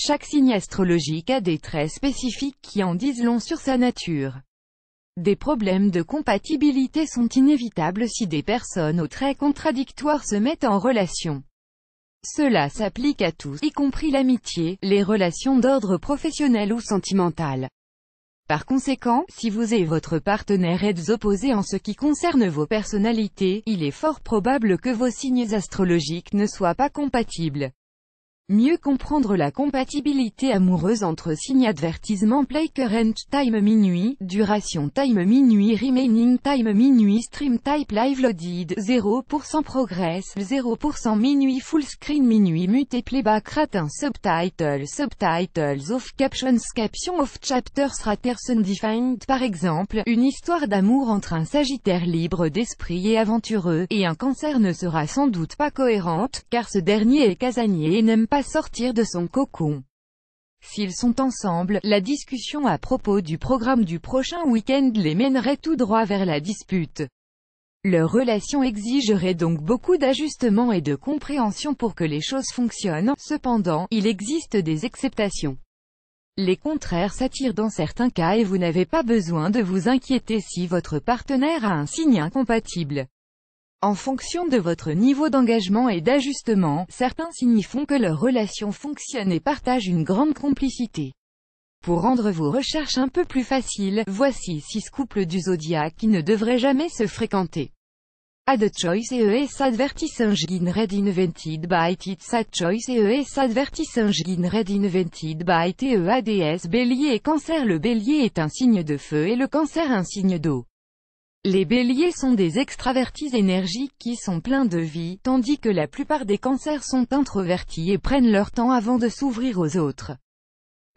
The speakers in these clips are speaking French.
Chaque signe astrologique a des traits spécifiques qui en disent long sur sa nature. Des problèmes de compatibilité sont inévitables si des personnes aux traits contradictoires se mettent en relation. Cela s'applique à tous, y compris l'amitié, les relations d'ordre professionnel ou sentimental. Par conséquent, si vous et votre partenaire êtes opposés en ce qui concerne vos personnalités, il est fort probable que vos signes astrologiques ne soient pas compatibles. Mieux comprendre la compatibilité amoureuse entre signes. Avertissement: play current time minuit, duration time minuit, remaining time minuit, stream type live loaded, 0% progress, 0% minuit, full screen minuit, mute playback rate 1, subtitles off, captions of chapters raters undefined. Par exemple, une histoire d'amour entre un Sagittaire libre d'esprit et aventureux, et un Cancer ne sera sans doute pas cohérente, car ce dernier est casanier et n'aime pas sortir de son cocon. S'ils sont ensemble, la discussion à propos du programme du prochain week-end les mènerait tout droit vers la dispute. Leur relation exigerait donc beaucoup d'ajustements et de compréhension pour que les choses fonctionnent. Cependant, il existe des exceptions. Les contraires s'attirent dans certains cas et vous n'avez pas besoin de vous inquiéter si votre partenaire a un signe incompatible. En fonction de votre niveau d'engagement et d'ajustement, certains signes font que leur relation fonctionne et partagent une grande complicité. Pour rendre vos recherches un peu plus faciles, voici 6 couples du zodiaque qui ne devraient jamais se fréquenter. Ad choice ES advertising red invented by Tits. Ad choice ES advertising red invented by TEADS. Bélier et Cancer. Le Bélier est un signe de feu et le Cancer un signe d'eau. Les Béliers sont des extravertis énergiques qui sont pleins de vie, tandis que la plupart des Cancers sont introvertis et prennent leur temps avant de s'ouvrir aux autres.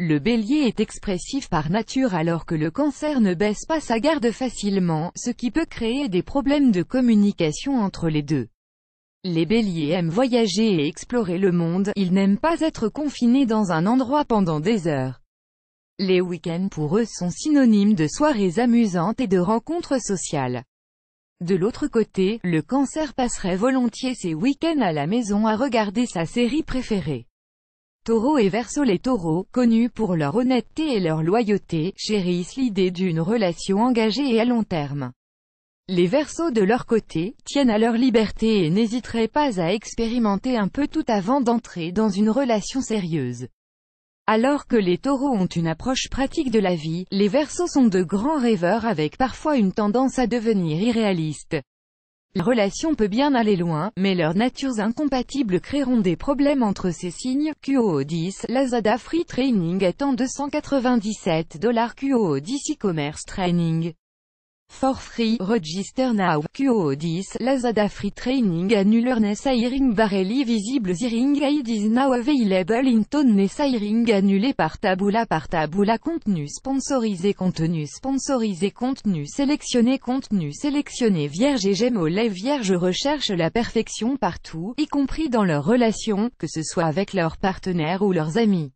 Le Bélier est expressif par nature alors que le Cancer ne baisse pas sa garde facilement, ce qui peut créer des problèmes de communication entre les deux. Les Béliers aiment voyager et explorer le monde, ils n'aiment pas être confinés dans un endroit pendant des heures. Les week-ends pour eux sont synonymes de soirées amusantes et de rencontres sociales. De l'autre côté, le Cancer passerait volontiers ses week-ends à la maison à regarder sa série préférée. Taureau et Verseau. Les Taureaux, connus pour leur honnêteté et leur loyauté, chérissent l'idée d'une relation engagée et à long terme. Les Verseaux de leur côté, tiennent à leur liberté et n'hésiteraient pas à expérimenter un peu tout avant d'entrer dans une relation sérieuse. Alors que les Taureaux ont une approche pratique de la vie, les Verseaux sont de grands rêveurs avec parfois une tendance à devenir irréalistes. La relation peut bien aller loin, mais leurs natures incompatibles créeront des problèmes entre ces signes. QOO10, Lazada Free Training étant $297, QOO10 e-commerce training. For free, register now. QOO10, Lazada Free Training Annulerness Hiring Barely Visible Hiring Aid is now available in Tonnes Hiring annulé par Taboola. Contenu sponsorisé. Contenu sélectionné Vierge et Gémeaux. Les Vierges recherchent la perfection partout, y compris dans leurs relations, que ce soit avec leurs partenaires ou leurs amis.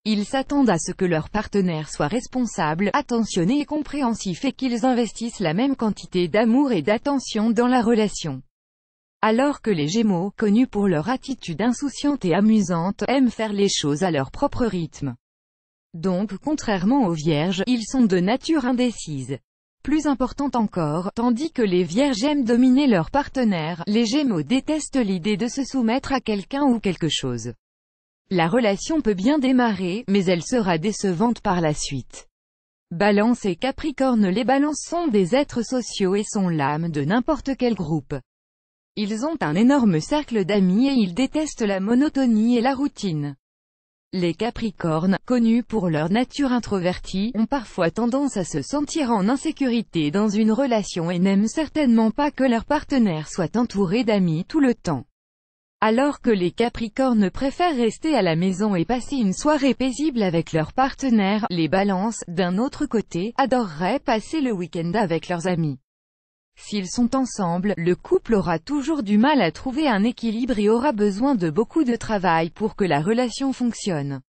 Ils s'attendent à ce que leur partenaire soit responsable, attentionné et compréhensif et qu'ils investissent la même quantité d'amour et d'attention dans la relation. Alors que les Gémeaux, connus pour leur attitude insouciante et amusante, aiment faire les choses à leur propre rythme. Donc, contrairement aux Vierges, ils sont de nature indécise. Plus important encore, tandis que les Vierges aiment dominer leur partenaire, les Gémeaux détestent l'idée de se soumettre à quelqu'un ou quelque chose. La relation peut bien démarrer, mais elle sera décevante par la suite. Balance et Capricorne. Les Balances sont des êtres sociaux et sont l'âme de n'importe quel groupe. Ils ont un énorme cercle d'amis et ils détestent la monotonie et la routine. Les Capricornes, connus pour leur nature introvertie, ont parfois tendance à se sentir en insécurité dans une relation et n'aiment certainement pas que leur partenaire soit entouré d'amis tout le temps. Alors que les Capricornes préfèrent rester à la maison et passer une soirée paisible avec leur partenaire, les Balances, d'un autre côté, adoreraient passer le week-end avec leurs amis. S'ils sont ensemble, le couple aura toujours du mal à trouver un équilibre et aura besoin de beaucoup de travail pour que la relation fonctionne.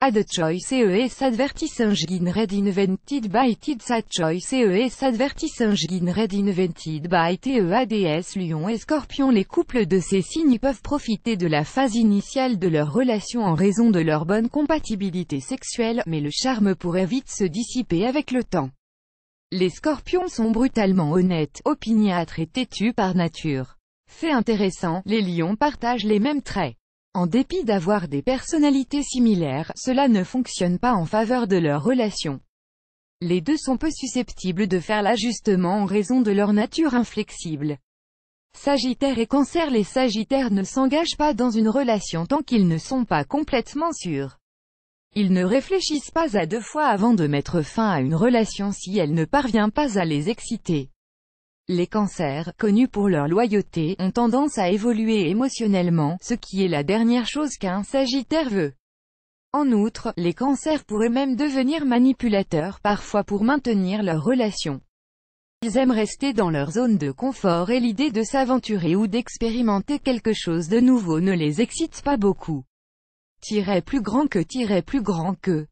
Ad choice ES advertising red invented by Tids Ad choice ES advertising red invented by TEADS Lion et Scorpion. Les couples de ces signes peuvent profiter de la phase initiale de leur relation en raison de leur bonne compatibilité sexuelle, mais le charme pourrait vite se dissiper avec le temps. Les Scorpions sont brutalement honnêtes, opiniâtres et têtus par nature. Fait intéressant, les Lions partagent les mêmes traits. En dépit d'avoir des personnalités similaires, cela ne fonctionne pas en faveur de leur relation. Les deux sont peu susceptibles de faire l'ajustement en raison de leur nature inflexible. Sagittaire et Cancer. Les Sagittaires ne s'engagent pas dans une relation tant qu'ils ne sont pas complètement sûrs. Ils ne réfléchissent pas à deux fois avant de mettre fin à une relation si elle ne parvient pas à les exciter. Les Cancers, connus pour leur loyauté, ont tendance à évoluer émotionnellement, ce qui est la dernière chose qu'un Sagittaire veut. En outre, les Cancers pourraient même devenir manipulateurs parfois pour maintenir leur relation. Ils aiment rester dans leur zone de confort et l'idée de s'aventurer ou d'expérimenter quelque chose de nouveau ne les excite pas beaucoup. Plus grand que